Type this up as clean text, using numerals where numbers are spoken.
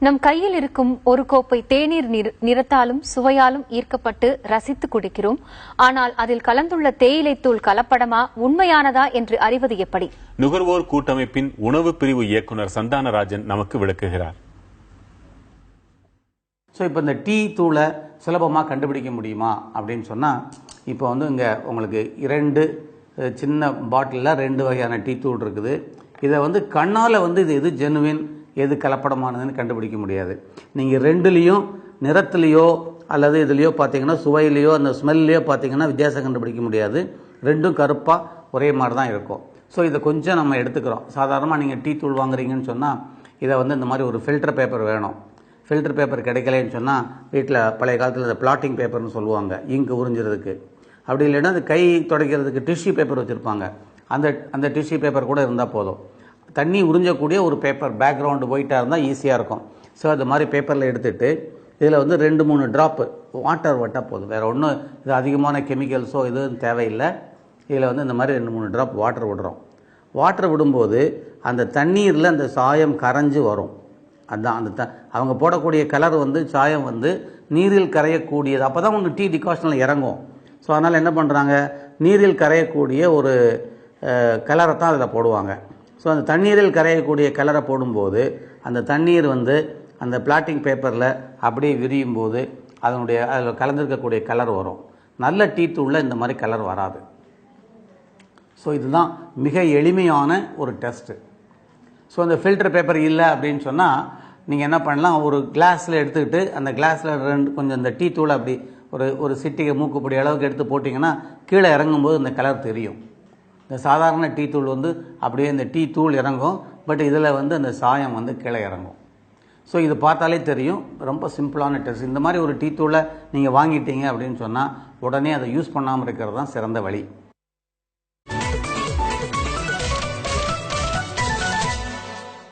நம் கையில் இருக்கும் ஒரு கோப்பை தேநீர் நிறத்தாலும் சுவையாலும் ஈர்க்கப்பட்டு ரசித்து குடிக்கிறோம். ஆனால் அதில் கலந்துள்ள தேயிலைத்தூள் கலப்படமா உண்மையானதா என்று அறிவது எப்படி? நுகர்வோர் கூட்டமைப்பின் உணவு பிரிவு இயக்குனர் சந்தானராஜன் நமக்கு விளக்குகிறார். இப்போ இந்த டீ தூளை சுலபமாக கண்டுபிடிக்க முடியுமா அப்படின்னு சொன்னால், இப்போ இங்கே உங்களுக்கு 2 சின்ன பாட்டிலில் 2 வகையான டீ தூள் இருக்குது. இதை கண்ணால் இது எது ஜெனுவின் எது கலப்படமானதுன்னு கண்டுபிடிக்க முடியாது. நீங்கள் 2லேயும் நிறத்துலேயோ அல்லது இதுலேயோ பார்த்தீங்கன்னா, சுவையிலையோ அந்த ஸ்மெல்லையோ பார்த்தீங்கன்னா வித்தியாசம் கண்டுபிடிக்க முடியாது. 2ம் கருப்பாக ஒரே மாதிரி தான் இருக்கும். ஸோ இதை கொஞ்சம் நம்ம எடுத்துக்கிறோம். சாதாரணமாக நீங்கள் டீ தூள் வாங்குறீங்கன்னு சொன்னால் இதை இந்த மாதிரி ஒரு ஃபில்டர் பேப்பர் வேணும். ஃபில்டர் பேப்பர் கிடைக்கலன்னு சொன்னால் வீட்டில் பழைய காலத்தில் இந்த பிளாட்டிங் பேப்பர்னு சொல்லுவாங்க, இங்கு உறிஞ்சிறதுக்கு. அப்படி இல்லைன்னா அது கை துடைக்கிறதுக்கு டிஷ்யூ பேப்பர் வச்சுருப்பாங்க. அந்த டிஷ்யூ பேப்பர் கூட இருந்தால் போதும். தண்ணி உறிஞ்சக்கூடிய ஒரு பேப்பர் பேக்ரவுண்டு ஒயிட்டாக இருந்தால் ஈஸியாக இருக்கும். ஸோ அது மாதிரி பேப்பரில் எடுத்துகிட்டு இதில் 2-3 ட்ராப்பு வாட்டர் விட்டால் போதும். வேறு ஒன்றும் இது அதிகமான கெமிக்கல்ஸோ எதுவும் தேவையில்லை. இதில் இந்த மாதிரி 2-3 ட்ராப் வாட்டர் விடுறோம். வாட்டர் விடும்போது அந்த தண்ணீரில் அந்த சாயம் கரைஞ்சி வரும். அதுதான் அவங்க போடக்கூடிய கலர் சாயம் நீரில் கரையக்கூடியது. அப்போ தான் டீ டிகாஷனில் இறங்கும். ஸோ அதனால் என்ன பண்ணுறாங்க, நீரில் கரையக்கூடிய ஒரு கலரை தான் அதில் போடுவாங்க. ஸோ அந்த தண்ணீரில் கரையக்கூடிய கலரை போடும்போது அந்த தண்ணீர் அந்த பிளாட்டிங் பேப்பரில் அப்படியே விரியும் போது அதில் கலந்துருக்கக்கூடிய கலர் வரும். நல்ல டீ தூளில் இந்த மாதிரி கலர் வராது. ஸோ இதுதான் மிக எளிமையான ஒரு டெஸ்ட்டு. ஸோ அந்த ஃபில்டர் பேப்பர் இல்லை அப்படின்னு சொன்னால் நீங்கள் என்ன பண்ணலாம், ஒரு கிளாஸில் எடுத்துக்கிட்டு அந்த கிளாஸில் கொஞ்சம் இந்த டீ தூளை அப்படி ஒரு சிட்டிகை மூக்குப்பொடி அளவுக்கு எடுத்து போட்டிங்கன்னா கீழே இறங்கும்போது இந்த கலர் தெரியும். இந்த சாதாரண டீ தூள் அப்படியே இந்த டீ தூள் இறங்கும், பட் இதில் அந்த சாயம் கீழே இறங்கும். ஸோ இது பார்த்தாலே தெரியும். ரொம்ப சிம்பிளான டெஸ்ட். இந்த மாதிரி ஒரு டீ தூளை நீங்கள் வாங்கிட்டீங்க அப்படின்னு சொன்னால் உடனே அதை யூஸ் பண்ணாமல் இருக்கிறது தான் சிறந்த வழி.